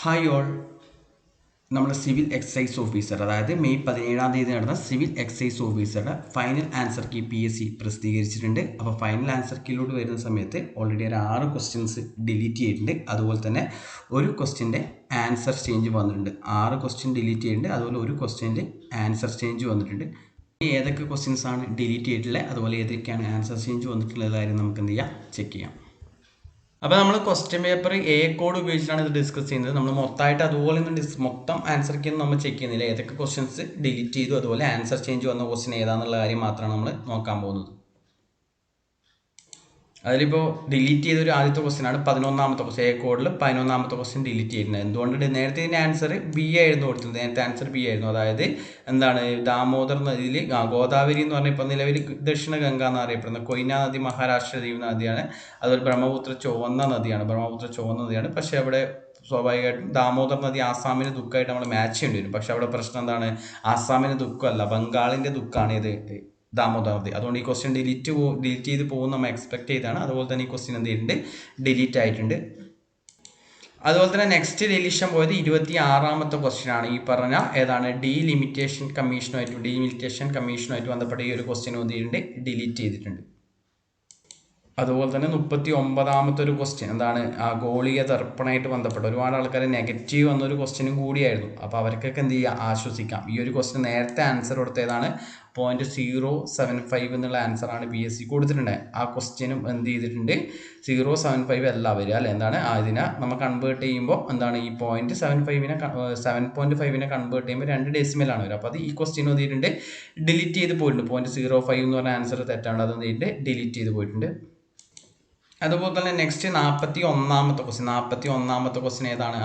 Hi all, നമ്മുടെ civil excise officer, അതായത് May 17-ാം തീയതി നടന്ന സിവിൽ എക്സൈസ് ഓഫീസറുടെ ഫൈനൽ ആൻസർ കീ PSC പ്രസിദ്ധീകരിച്ചിട്ടുണ്ട്. അപ്പോൾ ഫൈനൽ ആൻസർ കീയിലോട്ട് വരുന്ന സമയത്ത് ഓൾറെഡി ഒരു 6 ക്വസ്റ്റ്യൻസ് ഡിലീറ്റ് ചെയ്തിട്ടുണ്ട്. അതുപോലെ തന്നെ ഒരു ക്വസ്റ്റ്യൻ്റെ ആൻസർ ചേഞ്ച് വന്നിട്ടുണ്ട്. 6 ക്വസ്റ്റ്യൻ ഡിലീറ്റ് ചെയ്തിട്ടുണ്ട്. അതുപോലെ ഒരു ക്വസ്റ്റ്യൻ്റെ ആൻസർ ചേഞ്ച് വന്നിട്ടുണ്ട്. ഏതൊക്കെ ക്വസ്റ്റ്യൻസ് ആണ് ഡിലീറ്റ് ചെയ്തിട്ടുള്ളത്, അതുപോലെ ഏതൊക്കെയാണ് ആൻസർ ചേഞ്ച് വന്നിട്ടുള്ള കാര്യം നമുക്ക് എന്ത് ചെയ്യാം, ചെക്ക് ചെയ്യാം. അപ്പോൾ നമ്മൾ ക്വസ്റ്റ്യൻ പേപ്പർ എ കോഡ് ഉപയോഗിച്ചിട്ടാണ് ഇത് ഡിസ്കസ് ചെയ്യുന്നത്. നമ്മൾ മൊത്തമായിട്ട് അതുപോലെ മൊത്തം ആൻസർ കീ നമ്മൾ ചെക്ക് ചെയ്യുന്നില്ല. ഏതൊക്കെ ക്വസ്റ്റ്യൻസ് ഡിലീറ്റ് ചെയ്തു, അതുപോലെ ആൻസർ ചേഞ്ച് വന്ന ക്വസ്റ്റ്യൻ ഏതാണെന്നുള്ള കാര്യം മാത്രമാണ് നമ്മൾ നോക്കാൻ പോകുന്നത്. അതിലിപ്പോൾ ഡിലീറ്റ് ചെയ്തൊരു ആദ്യത്തെ ക്വസ്റ്റ്യൻ ആണ് 11ാമത്തെ ക്വസ്റ്റ്യൻ. എ കോഡിൽ 11ാമത്തെ ക്വസ്റ്റ്യൻ ഡിലീറ്റ് ചെയ്യുന്നത് എന്തുകൊണ്ട്? നേരത്തെ ഇതിൻ്റെ ആൻസർ ബി ആയിരുന്നു കൊടുത്തത്. നേരത്തെ ആൻസർ ബി ആയിരുന്നു. അതായത് എന്താണ്, ദാമോദർ നദിയിൽ ഗോദാവരി എന്ന് പറഞ്ഞാൽ ഇപ്പോൾ നിലവിൽ ദക്ഷിണ ഗംഗ എന്ന് അറിയപ്പെടുന്ന കൊയ്ന നദി മഹാരാഷ്ട്ര നദിയാണ്. അതുപോലെ ബ്രഹ്മപുത്ര ചുവന്ന നദിയാണ്. പക്ഷേ അവിടെ സ്വാഭാവികമായിട്ടും ദാമോദർ നദി ആസാമിന് ദുഃഖമായിട്ട് നമ്മൾ മാച്ച് ചെയ്യേണ്ടി വരും. പക്ഷെ അവിടെ പ്രശ്നം എന്താണ്, ആസാമിന് ദുഃഖമല്ല, ബംഗാളിൻ്റെ ദുഃഖമാണ് ഇത് ദാമോദർ നദി. അതുകൊണ്ട് ഈ ക്വസ്റ്റ്യൻ ഡിലീറ്റ് ചെയ്ത് പോകും നമ്മൾ എക്സ്പെക്ട് ചെയ്താണ്. അതുപോലെ തന്നെ ഈ ക്വസ്റ്റ്യൻ എന്ത് ചെയ്തിട്ടുണ്ട്, ഡിലീറ്റ് ആയിട്ടുണ്ട്. അതുപോലെ തന്നെ നെക്സ്റ്റ് ഡിലീഷൻ പോയത് 26ാമത്തെ ക്വസ്റ്റ്യൻ ആണ്. ഈ പറഞ്ഞ ഏതാണ്, ഡീലിമിറ്റേഷൻ കമ്മീഷനുമായിട്ട് ബന്ധപ്പെട്ട ഈ ഒരു ക്വസ്റ്റ്യൻ എന്ത് ചെയ്തിട്ടുണ്ട്, ഡിലീറ്റ് ചെയ്തിട്ടുണ്ട്. അതുപോലെ തന്നെ 39ാമത്തെ ഒരു ക്വസ്റ്റ്യൻ എന്താണ്, ആ ഗോളീയ തർപ്പണമായിട്ട് ബന്ധപ്പെട്ട ഒരുപാട് ആൾക്കാർ നെഗറ്റീവ് വന്നൊരു ക്വസ്റ്റ്യനും കൂടിയായിരുന്നു. അപ്പോൾ അവർക്കൊക്കെ എന്ത് ചെയ്യുക, ആശ്വസിക്കാം. ഈ ഒരു ക്വസ്റ്റ്യൻ നേരത്തെ ആൻസർ കൊടുത്തതാണ് 0.075 എന്നുള്ള ആൻസറാണ് PSC കൊടുത്തിട്ടുണ്ട്. ആ ക്വസ്റ്റ്യനും എന്ത് ചെയ്തിട്ടുണ്ട്, 0.75 അല്ല വരിക അല്ലേ, എന്താണ് ഇതിനെ നമ്മൾ കൺവേർട്ട് ചെയ്യുമ്പോൾ എന്താണ്, ഈ 7.5നെ കൺവേർട്ട് ചെയ്യുമ്പോൾ 2 ഡെസിമലാണ് വരിക. അപ്പോൾ അത് ഈ ക്വസ്റ്റ്യൻ എന്ത് ചെയ്തിട്ടുണ്ട്, ഡിലീറ്റ് ചെയ്ത് പോയിട്ടുണ്ട്. 0.05 എന്ന് പറഞ്ഞ ആൻസർ തെറ്റാണ്, അത് എന്ത് ചെയ്തിട്ട് ഡിലീറ്റ് ചെയ്ത് പോയിട്ടുണ്ട്. അതുപോലെ തന്നെ നെക്സ്റ്റ് 41ാമത്തെ ക്വസ്റ്റ്യൻ ഏതാണ്,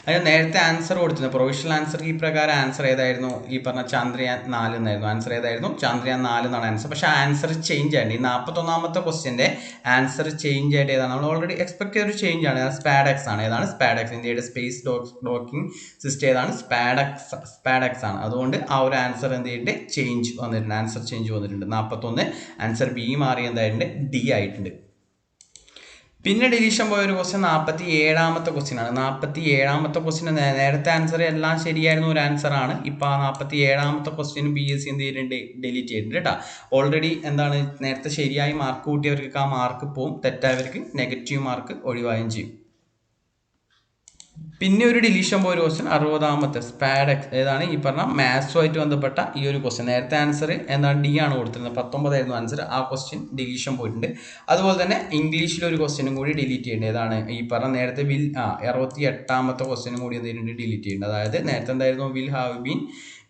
അതിന് നേരത്തെ ആൻസർ കൊടുത്തിരുന്നത് പ്രൊവിഷണൽ ആൻസർ ഈ പ്രകാരം ആൻസർ ഏതായിരുന്നു, ഈ പറഞ്ഞ ചന്ദ്രയാൻ 4 എന്നായിരുന്നു ആൻസർ. ചന്ദ്രയാൻ 4 എന്നാണ് ആൻസർ. പക്ഷേ ആൻസർ ചേഞ്ച് ആയിട്ട് ഈ 41ാമത്തെ ക്വസ്റ്റ്യൻ്റെ ആൻസർ ചേഞ്ച് ആയിട്ട് ഏതാണ്, നമ്മൾ ഓൾറെഡി എക്സ്പെക്ട് ചെയ്തൊരു ചേഞ്ച് ആണ്. സ്പാഡെക്സ് ആണ്. ഏതാണ് സ്പാഡെക്സ്, ഇന്ത്യയുടെ സ്പേസ് ഡോക്കിംഗ് സിസ്റ്റം ഏതാണ്, സ്പാഡെക്സ് ആണ്. അതുകൊണ്ട് ആ ഒരു ആൻസർ എന്ത് ചെയ്തിട്ട് ചേഞ്ച് വന്നിട്ടുണ്ട്, ആൻസർ ചേഞ്ച് വന്നിട്ടുണ്ട്. 41 ആൻസർ ബി മാറി എന്തായിട്ടുണ്ട്, ഡി ആയിട്ടുണ്ട്. പിന്നെ ഡിലീഷൻ പോയ ഒരു ക്വസ്റ്റ്യൻ 47ാമത്തെ ക്വസ്റ്റ്യൻ ആണ്. 47ാമത്തെ ക്വസ്റ്റ്യൻ നേരത്തെ ആൻസർ എല്ലാം ശരിയായിരുന്നു ഒരു ആൻസർ ആണ്. ഇപ്പോൾ ആ 47ാമത്തെ ക്വസ്റ്റ്യൻ PSC എന്ത് ചെയ്തിട്ടുണ്ട്, ഡിലീറ്റ് ചെയ്തിട്ടുണ്ട് കേട്ടോ. ഓൾറെഡി എന്താണ്, നേരത്തെ ശരിയായി മാർക്ക് കൂട്ടിയവർക്ക് ആ മാർക്ക് പോവും, തെറ്റായവർക്ക് നെഗറ്റീവ് മാർക്ക് ഒഴിവായും ചെയ്യും. പിന്നെ ഒരു ഡിലീഷൻ പോയ ഒരു ക്വസ്റ്റ്യൻ 60ാമത്തെ സ്പാഡെക്സ് ഏതാണ്, ഈ പറഞ്ഞ മാത്സുമായിട്ട് ബന്ധപ്പെട്ട ഈ ഒരു ക്വസ്റ്റ്യൻ. നേരത്തെ ആൻസർ എന്താണ്, ഡി ആണ് കൊടുത്തിരുന്നത്. 19 ആയിരുന്നു ആൻസർ. ആ ക്വസ്റ്റ്യൻ ഡിലീഷൻ പോയിട്ടുണ്ട്. അതുപോലെ തന്നെ ഇംഗ്ലീഷിലൊരു ക്വസ്റ്റ്യനും കൂടി ഡിലീറ്റ് ചെയ്യേണ്ടത്. ഏതാണ്, ഈ പറഞ്ഞ നേരത്തെ 68ാമത്തെ ക്വസ്റ്റ്യനും കൂടി എന്ത് ചെയ്തിട്ടുണ്ട്, ഡിലീറ്റ് ചെയ്യുന്നുണ്ട്. അതായത് നേരത്തെ എന്തായിരുന്നു, വിൽ ഹാവ് ബീൻ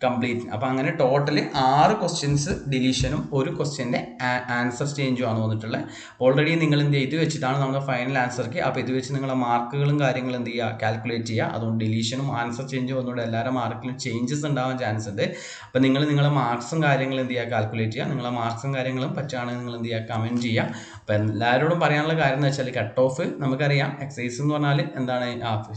കംപ്ലീറ്റ്. അപ്പോൾ അങ്ങനെ ടോട്ടൽ 6 ക്വസ്റ്റ്യൻസ് ഡിലീഷനും ഒരു ക്വസ്റ്റ്യൻ്റെ ആൻസർ ചേഞ്ചും ആണ് വന്നിട്ടുള്ളത്. ഓൾറെഡി നിങ്ങൾ എന്ത് ചെയ്ത് വെച്ചിട്ടാണ് നമ്മുടെ ഫൈനൽ ആൻസർക്ക്. അപ്പോൾ ഇത് വെച്ച് നിങ്ങളെ മാർക്കുകളും കാര്യങ്ങളും എന്ത് ചെയ്യുക, കാൽക്കുലേറ്റ് ചെയ്യുക. അതുകൊണ്ട് ഡിലീഷനും ആൻസർ ചേഞ്ചും വന്നുകൊണ്ട് എല്ലാവരുടെ മാർക്കിലും ചേഞ്ചസ് ഉണ്ടാവാൻ ചാൻസ് ഉണ്ട്. അപ്പോൾ നിങ്ങളെ മാർക്സും കാര്യങ്ങളും എന്ത് ചെയ്യുക, കാൽക്കുലേറ്റ് ചെയ്യുക. നിങ്ങളെ മാർക്സും കാര്യങ്ങളും പറ്റുകയാണെങ്കിൽ നിങ്ങൾ എന്ത് ചെയ്യുക, കമൻറ്റ് ചെയ്യുക. അപ്പോൾ എല്ലാവരോടും പറയാനുള്ള കാര്യം എന്ന് വെച്ചാൽ, കട്ട് ഓഫ് നമുക്കറിയാം, എക്സസൈസ് എന്ന് പറഞ്ഞാൽ എന്താണ്,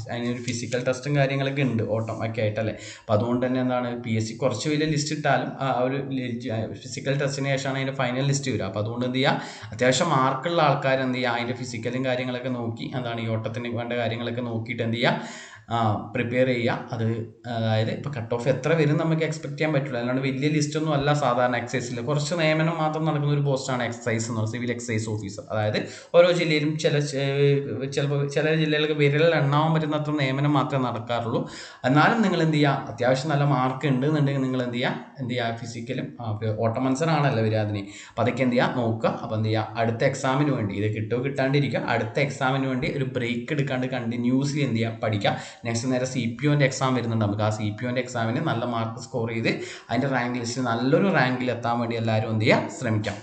അതിനൊരു ഫിസിക്കൽ ടെസ്റ്റും കാര്യങ്ങളൊക്കെ ഉണ്ട്, ഓട്ടം ഒക്കെ ആയിട്ടല്ലേ. അപ്പോൾ അതുകൊണ്ട് തന്നെ എന്താണ്, PSC കുറച്ച് വലിയ ലിസ്റ്റ് ഇട്ടാലും ആ ഒരു ഫിസിക്കൽ ടെസ്റ്റിന് ശേഷമാണ് അതിൻ്റെ ഫൈനൽ ലിസ്റ്റ് വരിക. അപ്പോൾ അതുകൊണ്ട് എന്ത് ചെയ്യുക, അത്യാവശ്യം മാർക്കുള്ള ആൾക്കാർ എന്ത് ചെയ്യുക, അതിൻ്റെ ഫിസിക്കലും കാര്യങ്ങളൊക്കെ നോക്കി എന്താണ് ഈ ഓട്ടത്തിന് വേണ്ട കാര്യങ്ങളൊക്കെ നോക്കിയിട്ട് എന്ത് ചെയ്യുക, പ്രിപ്പയർ ചെയ്യുക. അത് അതായത് ഇപ്പോൾ കട്ട് ഓഫ് എത്ര വരും നമുക്ക് എക്സ്പെക്ട് ചെയ്യാൻ പറ്റില്ല. അല്ലാണ്ട് വലിയ ലിസ്റ്റൊന്നും അല്ല സാധാരണ എക്സൈസിൽ. കുറച്ച് നിയമനം മാത്രം നടക്കുന്ന ഒരു പോസ്റ്റാണ് എക്സൈസ് എന്ന് പറയുന്നത്, സിവിൽ എക്സൈസ് ഓഫീസർ. അതായത് ഓരോ ജില്ലയിലും ചിലപ്പോൾ ചില ജില്ലകൾക്ക് വിരലിൽ എണ്ണാൻ പറ്റുന്ന അത്ര നിയമനം മാത്രമേ നടക്കാറുള്ളൂ. എന്നാലും നിങ്ങൾ എന്ത് ചെയ്യുക, അത്യാവശ്യം നല്ല മാർക്ക് ഉണ്ടെന്നുണ്ടെങ്കിൽ നിങ്ങൾ എന്ത് ചെയ്യുക, ഫിസിക്കലും ഓട്ട മത്സരമാണല്ലോ വരിക അതിന്. അപ്പോൾ അതൊക്കെ എന്ത് ചെയ്യുക, നോക്കുക. അപ്പോൾ എന്ത് ചെയ്യുക, അടുത്ത എക്സാമിന് വേണ്ടി ഇത് കിട്ടാണ്ടിരിക്കുക, അടുത്ത എക്സാമിന് വേണ്ടി ഒരു ബ്രേക്ക് എടുക്കാണ്ട് കണ്ടിന്യൂസ്ലി എന്ത് ചെയ്യുക, പഠിക്കുക. നെക്സ്റ്റ് നേരെ CPOൻ്റെ എക്സാം വരുന്നുണ്ട്. നമുക്ക് ആ CPOൻ്റെ എക്സാമിന് നല്ല മാർക്ക് സ്കോർ ചെയ്ത് അതിൻ്റെ റാങ്ക് ലിസ്റ്റിൽ നല്ലൊരു റാങ്കിൽ എത്താൻ വേണ്ടി എല്ലാവരും എന്ത് ചെയ്യുക, ശ്രമിക്കാം.